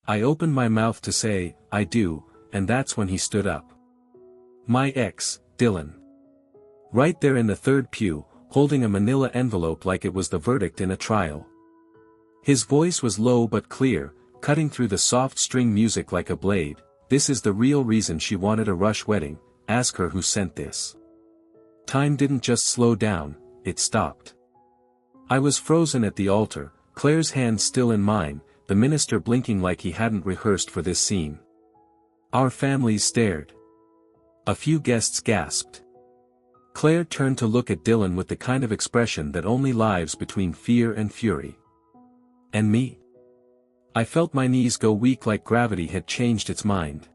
I opened my mouth to say, I do, and that's when he stood up. My ex, Dylan. Right there in the third pew, holding a manila envelope like it was the verdict in a trial. His voice was low but clear, cutting through the soft string music like a blade. This is the real reason she wanted a rush wedding. Ask her who sent this. Time didn't just slow down, it stopped. I was frozen at the altar, Claire's hand still in mine, the minister blinking like he hadn't rehearsed for this scene. Our families stared. A few guests gasped. Claire turned to look at Dylan with the kind of expression that only lives between fear and fury. And me? I felt my knees go weak like gravity had changed its mind.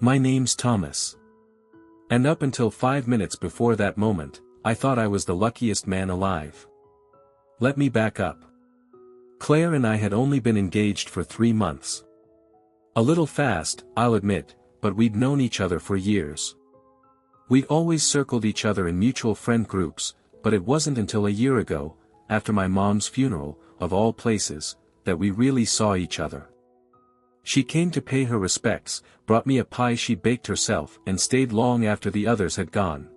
My name's Thomas. And up until 5 minutes before that moment, I thought I was the luckiest man alive. Let me back up. Claire and I had only been engaged for 3 months. A little fast, I'll admit, but we'd known each other for years. We'd always circled each other in mutual friend groups, but it wasn't until a year ago, after my mom's funeral, of all places, that we really saw each other. She came to pay her respects, brought me a pie she baked herself and stayed long after the others had gone.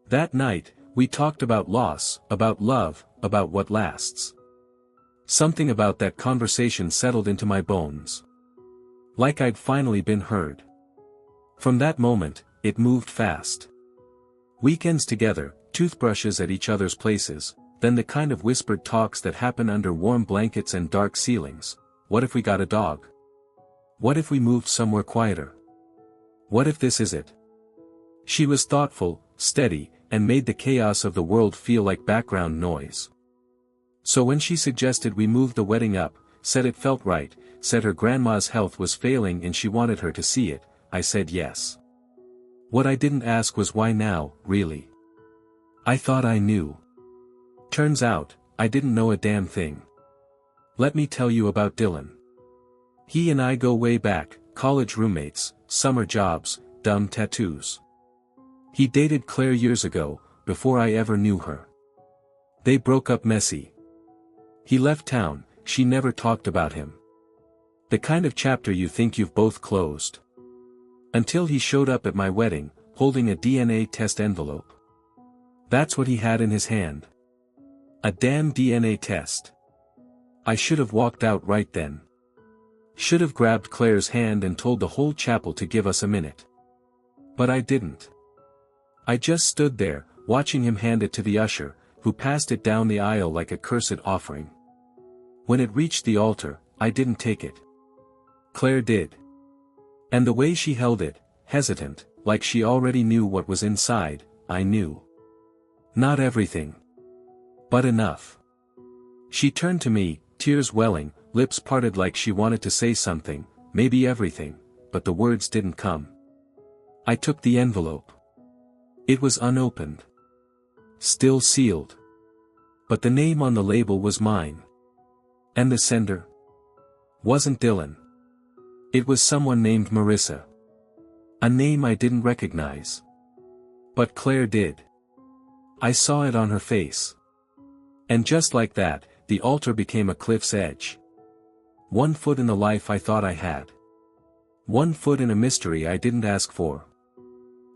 That night, we talked about loss, about love, about what lasts. Something about that conversation settled into my bones. Like I'd finally been heard. From that moment, it moved fast. Weekends together, toothbrushes at each other's places, then the kind of whispered talks that happen under warm blankets and dark ceilings. What if we got a dog? What if we moved somewhere quieter? What if this is it? She was thoughtful, steady, and made the chaos of the world feel like background noise. So when she suggested we move the wedding up, said it felt right, said her grandma's health was failing and she wanted her to see it, I said yes. What I didn't ask was why now, really. I thought I knew. Turns out, I didn't know a damn thing. Let me tell you about Dylan. He and I go way back, college roommates, summer jobs, dumb tattoos. He dated Claire years ago, before I ever knew her. They broke up messy. He left town, she never talked about him. The kind of chapter you think you've both closed. Until he showed up at my wedding, holding a DNA test envelope. That's what he had in his hand. A damn DNA test. I should have walked out right then. Should have grabbed Claire's hand and told the whole chapel to give us a minute. But I didn't. I just stood there, watching him hand it to the usher, who passed it down the aisle like a cursed offering. When it reached the altar, I didn't take it. Claire did. And the way she held it, hesitant, like she already knew what was inside, I knew. Not everything. But enough. She turned to me, tears welling, lips parted like she wanted to say something, maybe everything, but the words didn't come. I took the envelope. It was unopened. Still sealed. But the name on the label was mine. And the sender? Wasn't Dylan. It was someone named Marissa. A name I didn't recognize. But Claire did. I saw it on her face. And just like that, the altar became a cliff's edge. 1 foot in the life I thought I had. 1 foot in a mystery I didn't ask for.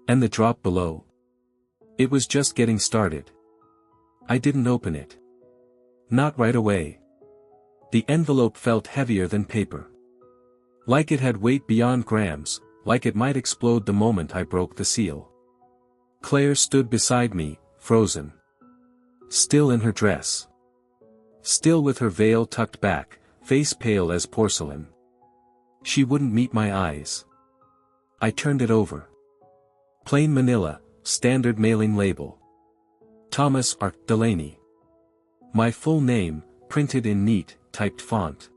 And the drop below. It was just getting started. I didn't open it. Not right away. The envelope felt heavier than paper. Like it had weight beyond grams, like it might explode the moment I broke the seal. Claire stood beside me, frozen. Still in her dress. Still with her veil tucked back, face pale as porcelain. She wouldn't meet my eyes. I turned it over. Plain manila, standard mailing label. Thomas R. Delaney. My full name, printed in neat, typed font.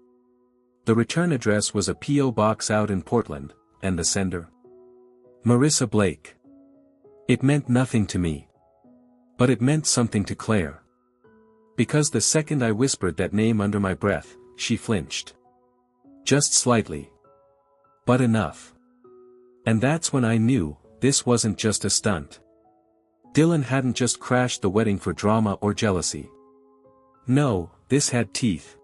The return address was a P.O. box out in Portland, and the sender? Marissa Blake. It meant nothing to me. But it meant something to Claire. Because the second I whispered that name under my breath, she flinched. Just slightly. But enough. And that's when I knew, this wasn't just a stunt. Dylan hadn't just crashed the wedding for drama or jealousy. No, this had teeth.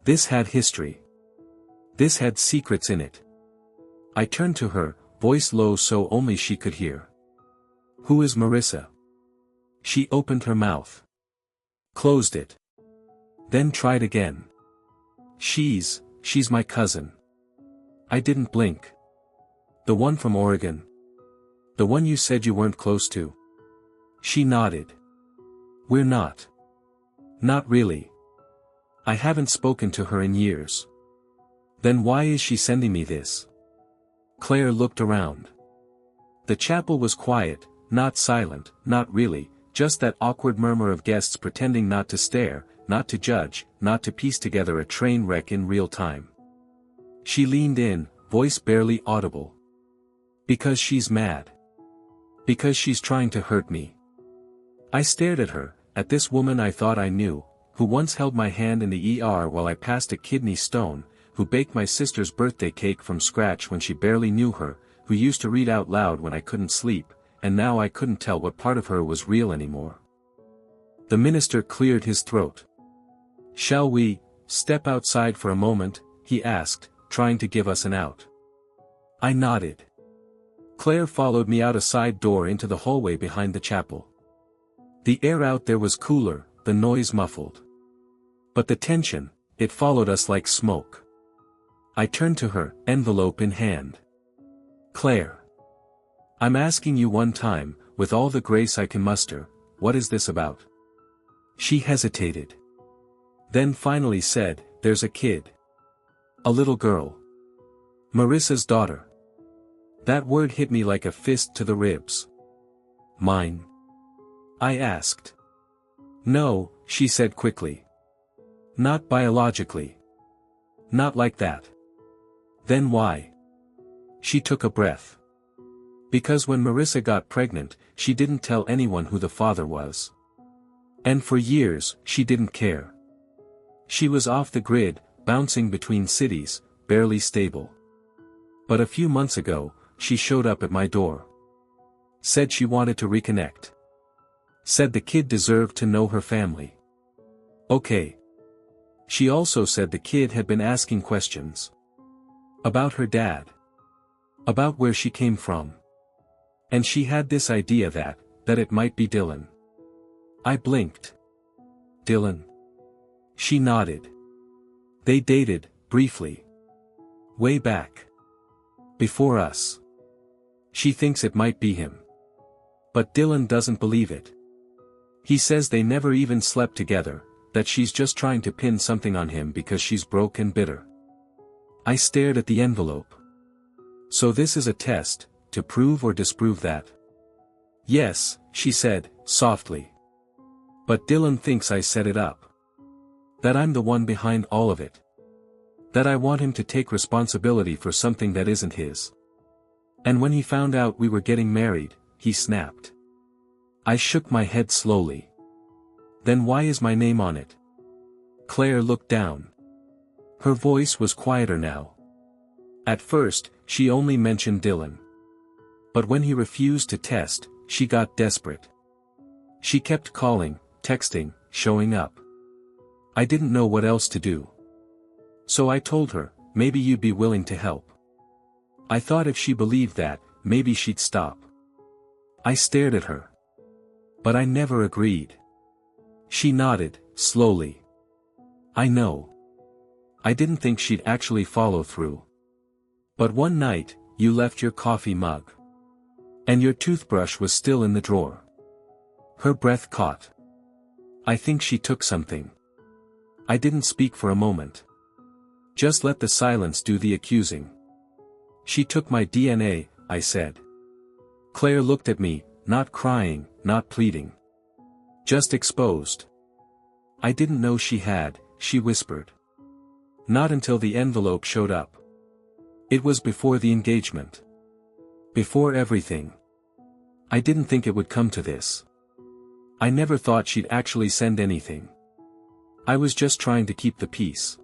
This had history. This had secrets in it. I turned to her, voice low so only she could hear. Who is Marissa? She opened her mouth. Closed it. Then tried again. She's my cousin. I didn't blink. The one from Oregon. The one you said you weren't close to. She nodded. We're not. Not really. I haven't spoken to her in years. Then why is she sending me this? Claire looked around. The chapel was quiet, not silent, not really, just that awkward murmur of guests pretending not to stare, not to judge, not to piece together a train wreck in real time. She leaned in, voice barely audible. Because she's mad. Because she's trying to hurt me. I stared at her, at this woman I thought I knew, who once held my hand in the ER while I passed a kidney stone, who baked my sister's birthday cake from scratch when she barely knew her, who used to read out loud when I couldn't sleep, and now I couldn't tell what part of her was real anymore. The minister cleared his throat. Shall we step outside for a moment? He asked, trying to give us an out. I nodded. Claire followed me out a side door into the hallway behind the chapel. The air out there was cooler, the noise muffled. But the tension, it followed us like smoke. I turned to her, envelope in hand. Claire. I'm asking you one time, with all the grace I can muster, what is this about? She hesitated. Then finally said, there's a kid. A little girl. Marissa's daughter. That word hit me like a fist to the ribs. Mine? I asked. No, she said quickly. Not biologically. Not like that. Then why? She took a breath. Because when Marissa got pregnant, she didn't tell anyone who the father was. And for years, she didn't care. She was off the grid, bouncing between cities, barely stable. But a few months ago, she showed up at my door. Said she wanted to reconnect. Said the kid deserved to know her family. Okay. She also said the kid had been asking questions. About her dad. About where she came from. And she had this idea that it might be Dylan. I blinked. Dylan? She nodded. They dated, briefly. Way back. Before us. She thinks it might be him. But Dylan doesn't believe it. He says they never even slept together, that she's just trying to pin something on him because she's broke and bitter. I stared at the envelope. So this is a test, to prove or disprove that? Yes, she said, softly. But Dylan thinks I set it up. That I'm the one behind all of it. That I want him to take responsibility for something that isn't his. And when he found out we were getting married, he snapped. I shook my head slowly. Then why is my name on it? Claire looked down. Her voice was quieter now. At first, she only mentioned Dylan. But when he refused to test, she got desperate. She kept calling, texting, showing up. I didn't know what else to do. So I told her, maybe you'd be willing to help. I thought if she believed that, maybe she'd stop. I stared at her. But I never agreed. She nodded, slowly. I know. I didn't think she'd actually follow through. But one night, you left your coffee mug. And your toothbrush was still in the drawer. Her breath caught. I think she took something. I didn't speak for a moment. Just let the silence do the accusing. She took my DNA, I said. Claire looked at me, not crying, not pleading. Just exposed. I didn't know she had, she whispered. Not until the envelope showed up. It was before the engagement. Before everything. I didn't think it would come to this. I never thought she'd actually send anything. I was just trying to keep the peace.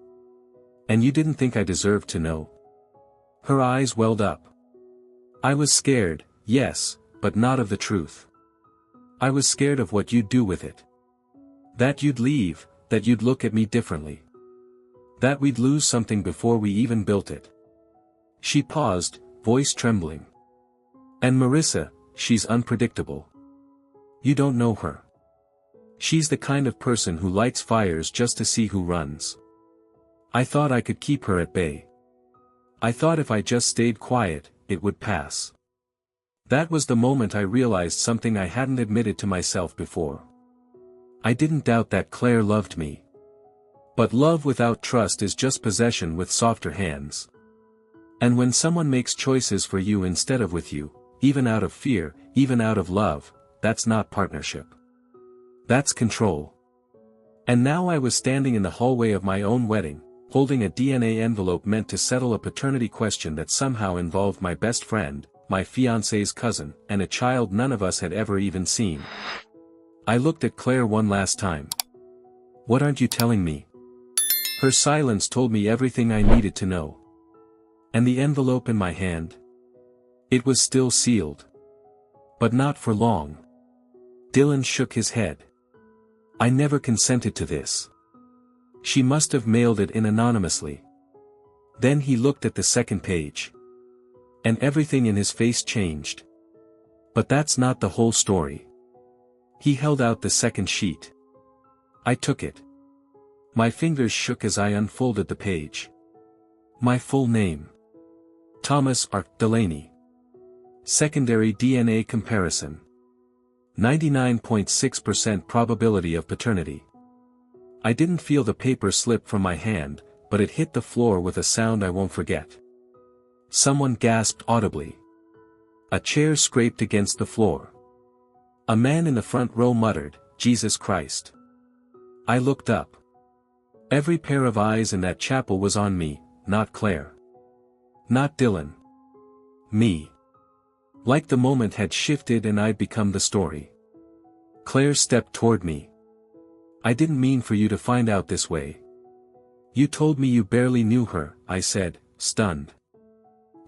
And you didn't think I deserved to know? Her eyes welled up. I was scared, yes, but not of the truth. I was scared of what you'd do with it. That you'd leave, that you'd look at me differently. That we'd lose something before we even built it. She paused, voice trembling. And Marissa, she's unpredictable. You don't know her. She's the kind of person who lights fires just to see who runs. I thought I could keep her at bay. I thought if I just stayed quiet, it would pass. That was the moment I realized something I hadn't admitted to myself before. I didn't doubt that Claire loved me. But love without trust is just possession with softer hands. And when someone makes choices for you instead of with you, even out of fear, even out of love, that's not partnership. That's control. And now I was standing in the hallway of my own wedding, holding a DNA envelope meant to settle a paternity question that somehow involved my best friend, my fiancé's cousin, and a child none of us had ever even seen. I looked at Claire one last time. What aren't you telling me? Her silence told me everything I needed to know. And the envelope in my hand? It was still sealed. But not for long. Dylan shook his head. I never consented to this. She must have mailed it in anonymously. Then he looked at the second page. And everything in his face changed. But that's not the whole story. He held out the second sheet. I took it. My fingers shook as I unfolded the page. My full name. Thomas R. Delaney. Secondary DNA comparison. 99.6% probability of paternity. I didn't feel the paper slip from my hand, but it hit the floor with a sound I won't forget. Someone gasped audibly. A chair scraped against the floor. A man in the front row muttered, "Jesus Christ." I looked up. Every pair of eyes in that chapel was on me, not Claire. Not Dylan. Me. Like the moment had shifted and I'd become the story. Claire stepped toward me. I didn't mean for you to find out this way. You told me you barely knew her, I said, stunned.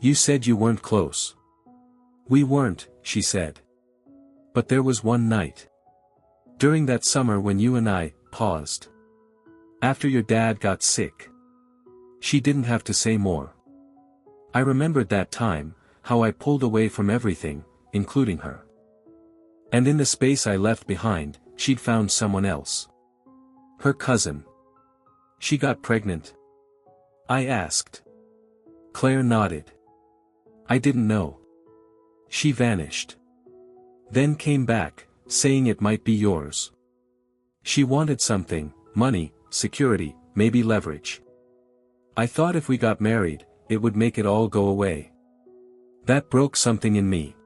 You said you weren't close. We weren't, she said. But there was one night. During that summer when you and I paused. After your dad got sick. She didn't have to say more. I remembered that time, how I pulled away from everything, including her. And in the space I left behind, she'd found someone else. Her cousin. She got pregnant? I asked. Claire nodded. I didn't know. She vanished. Then came back, saying it might be yours. She wanted something, money, security, maybe leverage. I thought if we got married, it would make it all go away. That broke something in me.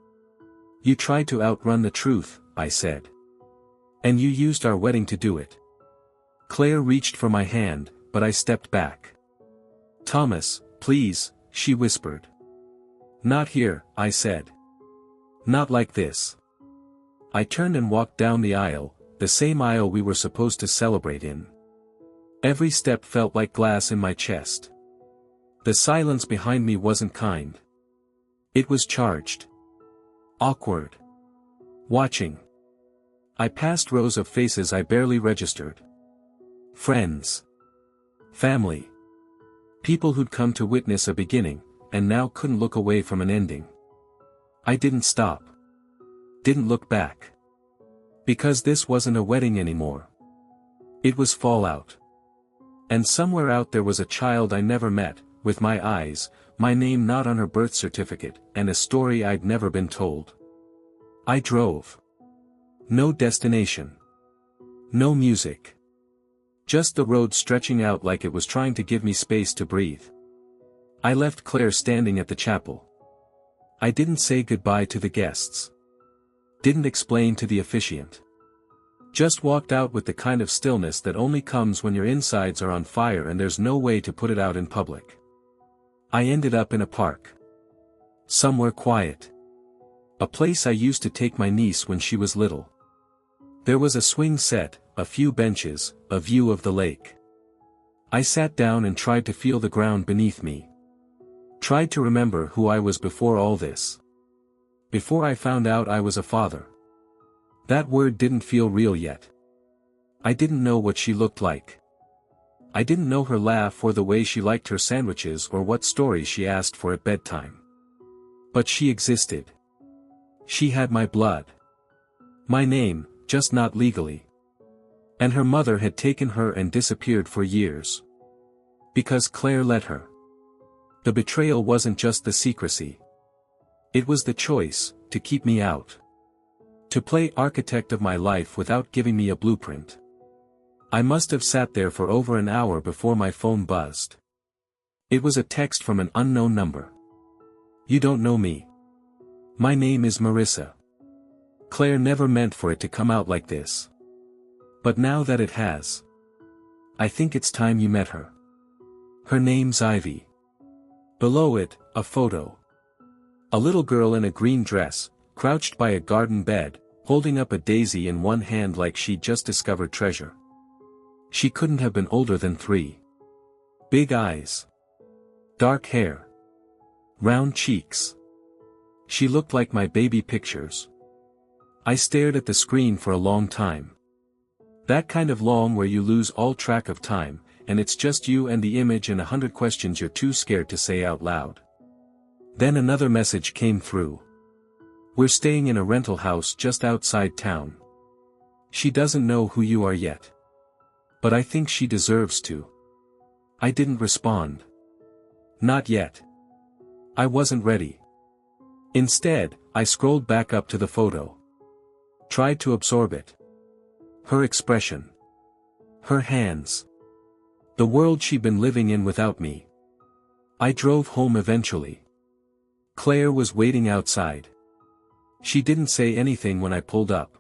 You tried to outrun the truth, I said. And you used our wedding to do it. Claire reached for my hand, but I stepped back. Thomas, please, she whispered. Not here, I said. Not like this. I turned and walked down the aisle, the same aisle we were supposed to celebrate in. Every step felt like glass in my chest. The silence behind me wasn't kind. It was charged. Awkward. Watching. I passed rows of faces I barely registered. Friends. Family. People who'd come to witness a beginning, and now couldn't look away from an ending. I didn't stop. Didn't look back. Because this wasn't a wedding anymore. It was fallout. And somewhere out there was a child I never met, with my eyes, my name not on her birth certificate, and a story I'd never been told. I drove. No destination. No music. Just the road stretching out like it was trying to give me space to breathe. I left Claire standing at the chapel. I didn't say goodbye to the guests. Didn't explain to the officiant. Just walked out with the kind of stillness that only comes when your insides are on fire and there's no way to put it out in public. I ended up in a park. Somewhere quiet. A place I used to take my niece when she was little. There was a swing set, a few benches, a view of the lake. I sat down and tried to feel the ground beneath me. Tried to remember who I was before all this. Before I found out I was a father. That word didn't feel real yet. I didn't know what she looked like. I didn't know her laugh or the way she liked her sandwiches or what stories she asked for at bedtime. But she existed. She had my blood. My name, just not legally. And her mother had taken her and disappeared for years. Because Claire let her. The betrayal wasn't just the secrecy. It was the choice, to keep me out. To play architect of my life without giving me a blueprint. I must have sat there for over an hour before my phone buzzed. It was a text from an unknown number. You don't know me. My name is Marissa. Claire never meant for it to come out like this. But now that it has. I think it's time you met her. Her name's Ivy. Below it, a photo. A little girl in a green dress, crouched by a garden bed, holding up a daisy in one hand like she'd just discovered treasure. She couldn't have been older than 3. Big eyes. Dark hair. Round cheeks. She looked like my baby pictures. I stared at the screen for a long time. That kind of long where you lose all track of time, and it's just you and the image and 100 questions you're too scared to say out loud. Then another message came through. We're staying in a rental house just outside town. She doesn't know who you are yet. But I think she deserves to. I didn't respond. Not yet. I wasn't ready. Instead, I scrolled back up to the photo. Tried to absorb it. Her expression. Her hands. The world she'd been living in without me. I drove home eventually. Claire was waiting outside. She didn't say anything when I pulled up.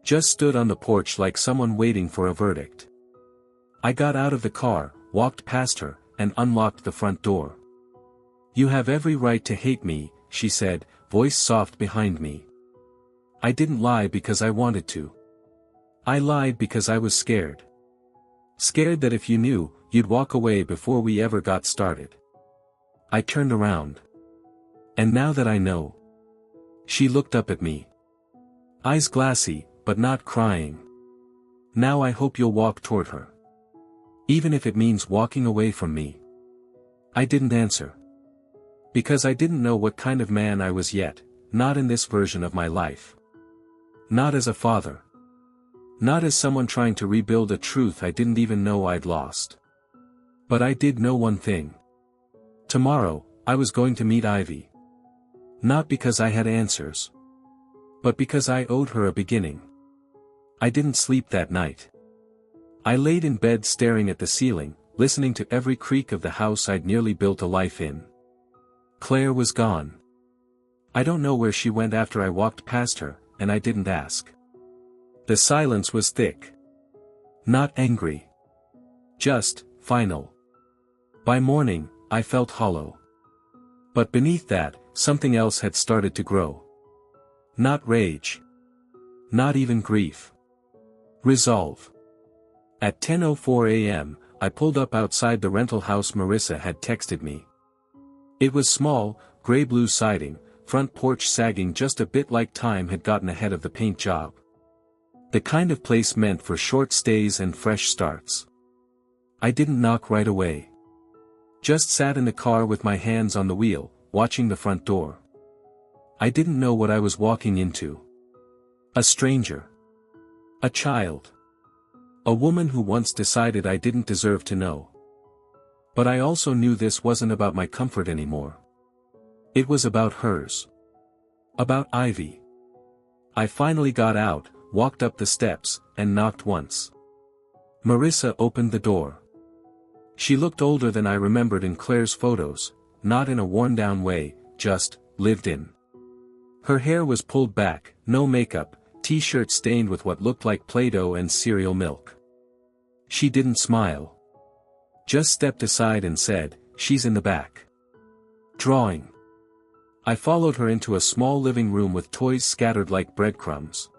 Just stood on the porch like someone waiting for a verdict. I got out of the car, walked past her, and unlocked the front door. You have every right to hate me, she said, voice soft behind me. I didn't lie because I wanted to. I lied because I was scared. Scared that if you knew, you'd walk away before we ever got started. I turned around. And now that I know. She looked up at me. Eyes glassy, but not crying. Now I hope you'll walk toward her. Even if it means walking away from me. I didn't answer. Because I didn't know what kind of man I was yet, not in this version of my life. Not as a father. Not as someone trying to rebuild a truth I didn't even know I'd lost. But I did know one thing. Tomorrow, I was going to meet Ivy. Not because I had answers. But because I owed her a beginning. I didn't sleep that night. I laid in bed staring at the ceiling, listening to every creak of the house I'd nearly built a life in. Claire was gone. I don't know where she went after I walked past her, and I didn't ask. The silence was thick. Not angry. Just, final. By morning, I felt hollow. But beneath that, something else had started to grow. Not rage. Not even grief. Resolve. At 10:04 a.m., I pulled up outside the rental house Marissa had texted me. It was small, gray-blue siding, front porch sagging just a bit like time had gotten ahead of the paint job. The kind of place meant for short stays and fresh starts. I didn't knock right away. Just sat in the car with my hands on the wheel, watching the front door. I didn't know what I was walking into. A stranger. A child. A woman who once decided I didn't deserve to know. But I also knew this wasn't about my comfort anymore. It was about hers. About Ivy. I finally got out, walked up the steps, and knocked once. Marissa opened the door. She looked older than I remembered in Claire's photos, not in a worn-down way, just, lived in. Her hair was pulled back, no makeup, t-shirt stained with what looked like Play-Doh and cereal milk. She didn't smile. Just stepped aside and said, "She's in the back. Drawing." I followed her into a small living room with toys scattered like breadcrumbs.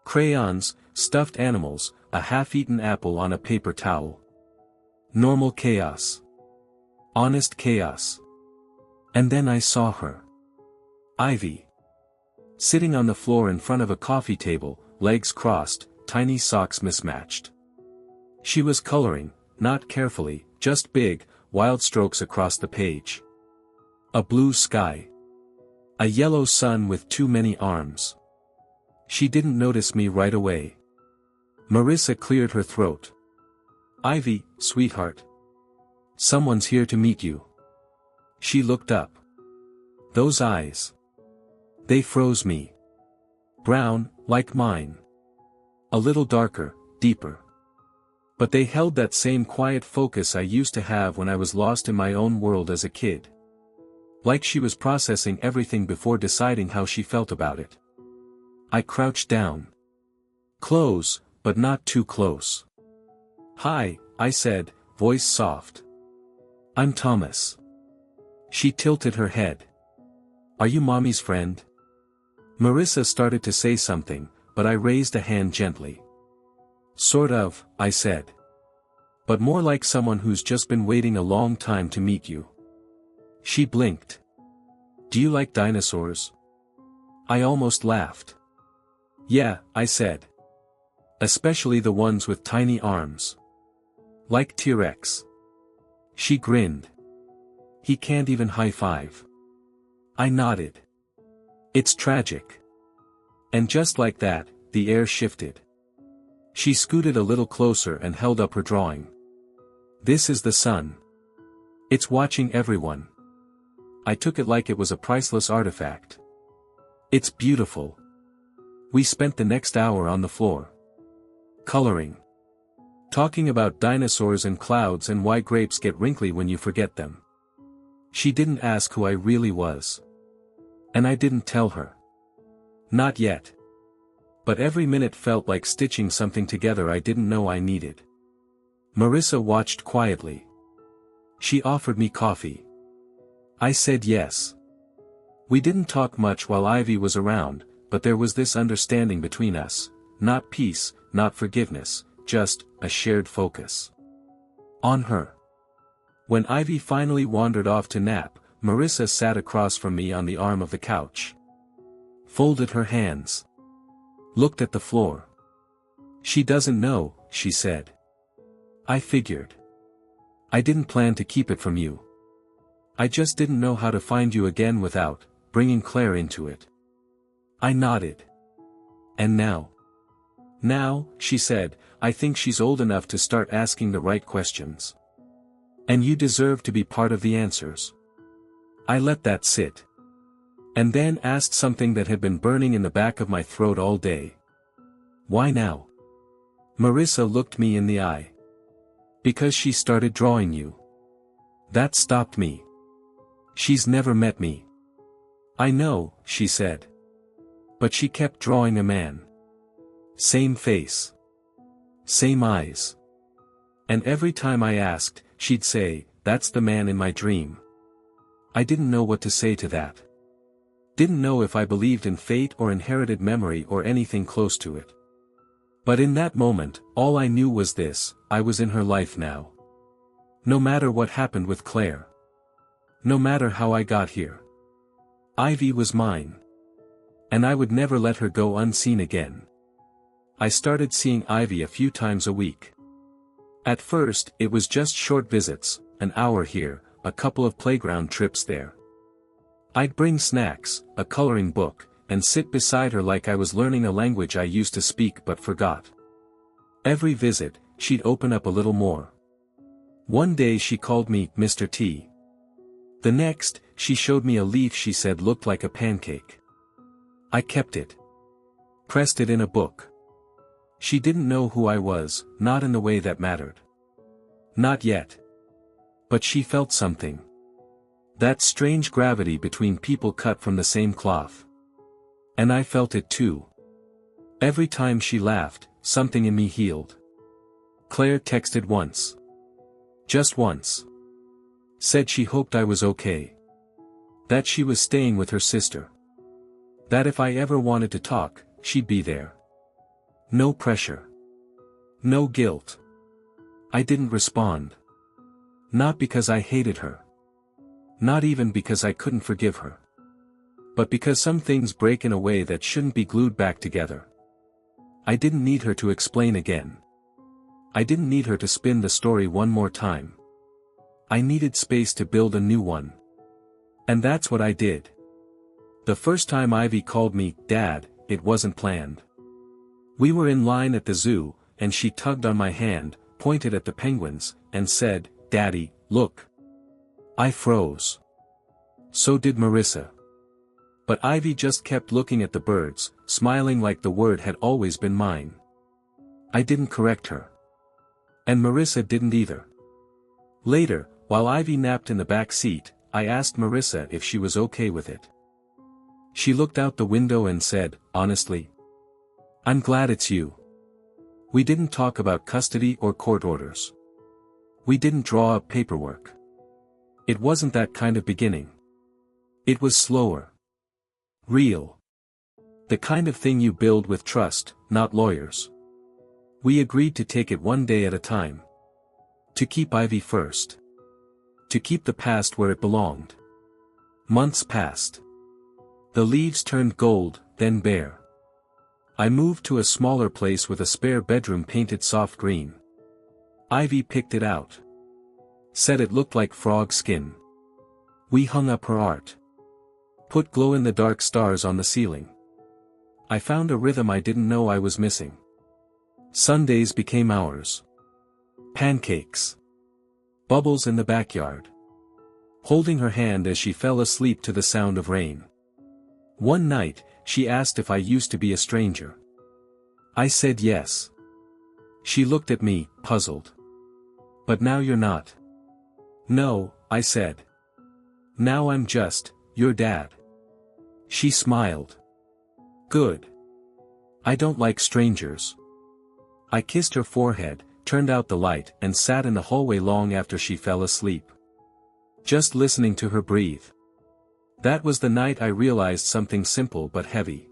Crayons, stuffed animals, a half-eaten apple on a paper towel. Normal chaos. Honest chaos. And then I saw her. Ivy. Sitting on the floor in front of a coffee table, legs crossed, tiny socks mismatched. She was coloring, not carefully, just big, wild strokes across the page. A blue sky. A yellow sun with too many arms. She didn't notice me right away. Marissa cleared her throat. Ivy, sweetheart. Someone's here to meet you. She looked up. Those eyes. They froze me. Brown, like mine. A little darker, deeper. But they held that same quiet focus I used to have when I was lost in my own world as a kid. Like she was processing everything before deciding how she felt about it. I crouched down. Close, but not too close. Hi, I said, voice soft. I'm Thomas. She tilted her head. Are you Mommy's friend? Marissa started to say something, but I raised a hand gently. Sort of, I said. But more like someone who's just been waiting a long time to meet you. She blinked. Do you like dinosaurs? I almost laughed. Yeah, I said. Especially the ones with tiny arms. Like T-Rex. She grinned. He can't even high-five. I nodded. It's tragic. And just like that, the air shifted. She scooted a little closer and held up her drawing. This is the sun. It's watching everyone. I took it like it was a priceless artifact. It's beautiful. We spent the next hour on the floor. Coloring. Talking about dinosaurs and clouds and why grapes get wrinkly when you forget them. She didn't ask who I really was. And I didn't tell her. Not yet. But every minute felt like stitching something together I didn't know I needed. Marissa watched quietly. She offered me coffee. I said yes. We didn't talk much while Ivy was around, but there was this understanding between us, not peace, not forgiveness, just a shared focus. On her. When Ivy finally wandered off to nap, Marissa sat across from me on the arm of the couch. Folded her hands. Looked at the floor. She doesn't know, she said. I figured. I didn't plan to keep it from you. I just didn't know how to find you again without bringing Claire into it. I nodded. And now? Now, she said, I think she's old enough to start asking the right questions. And you deserve to be part of the answers. I let that sit. And then asked something that had been burning in the back of my throat all day. Why now? Marissa looked me in the eye. Because she started drawing you. That stopped me. She's never met me. I know, she said. But she kept drawing a man. Same face. Same eyes. And every time I asked, she'd say, that's the man in my dream. I didn't know what to say to that. Didn't know if I believed in fate or inherited memory or anything close to it. But in that moment, all I knew was this, I was in her life now. No matter what happened with Claire. No matter how I got here. Ivy was mine. And I would never let her go unseen again. I started seeing Ivy a few times a week. At first, it was just short visits, an hour here, a couple of playground trips there. I'd bring snacks, a coloring book, and sit beside her like I was learning a language I used to speak but forgot. Every visit, she'd open up a little more. One day she called me Mr. T. The next, she showed me a leaf she said looked like a pancake. I kept it. Pressed it in a book. She didn't know who I was, not in the way that mattered. Not yet. But she felt something. That strange gravity between people cut from the same cloth. And I felt it too. Every time she laughed, something in me healed. Claire texted once. Just once. Said she hoped I was okay. That she was staying with her sister. That if I ever wanted to talk, she'd be there. No pressure. No guilt. I didn't respond. Not because I hated her. Not even because I couldn't forgive her. But because some things break in a way that shouldn't be glued back together. I didn't need her to explain again. I didn't need her to spin the story one more time. I needed space to build a new one. And that's what I did. The first time Ivy called me Dad, it wasn't planned. We were in line at the zoo, and she tugged on my hand, pointed at the penguins, and said, "Daddy, look." I froze. So did Marissa. But Ivy just kept looking at the birds, smiling like the word had always been mine. I didn't correct her. And Marissa didn't either. Later, while Ivy napped in the back seat, I asked Marissa if she was okay with it. She looked out the window and said, honestly, "I'm glad it's you." We didn't talk about custody or court orders. We didn't draw up paperwork. It wasn't that kind of beginning. It was slower. Real. The kind of thing you build with trust, not lawyers. We agreed to take it one day at a time. To keep Ivy first. To keep the past where it belonged. Months passed. The leaves turned gold, then bare. I moved to a smaller place with a spare bedroom painted soft green. Ivy picked it out. Said it looked like frog skin. We hung up her art. Put glow-in-the-dark stars on the ceiling. I found a rhythm I didn't know I was missing. Sundays became ours. Pancakes. Bubbles in the backyard. Holding her hand as she fell asleep to the sound of rain. One night, she asked if I used to be a stranger. I said yes. She looked at me, puzzled. "But now you're not." "No," I said. "Now I'm just, your dad." She smiled. "Good. I don't like strangers." I kissed her forehead, turned out the light, and sat in the hallway long after she fell asleep. Just listening to her breathe. That was the night I realized something simple but heavy.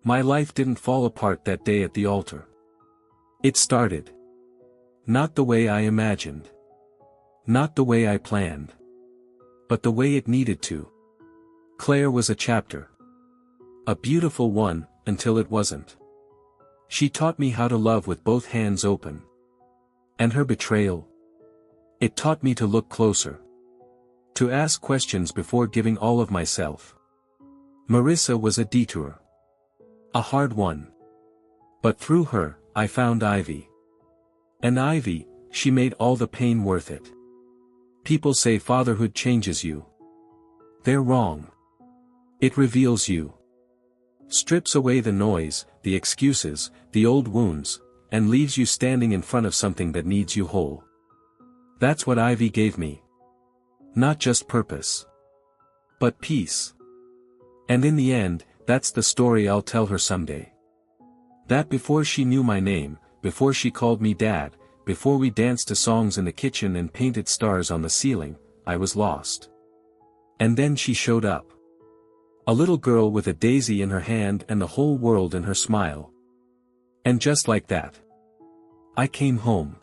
My life didn't fall apart that day at the altar. It started. Not the way I imagined. Not the way I planned. But the way it needed to. Claire was a chapter. A beautiful one, until it wasn't. She taught me how to love with both hands open. And her betrayal? It taught me to look closer. To ask questions before giving all of myself. Marissa was a detour. A hard one. But through her, I found Ivy. And Ivy, she made all the pain worth it. People say fatherhood changes you. They're wrong. It reveals you. Strips away the noise, the excuses, the old wounds, and leaves you standing in front of something that needs you whole. That's what Ivy gave me. Not just purpose. But peace. And in the end, that's the story I'll tell her someday. That before she knew my name, before she called me Dad, before we danced to songs in the kitchen and painted stars on the ceiling, I was lost. And then she showed up. A little girl with a daisy in her hand and the whole world in her smile. And just like that, I came home.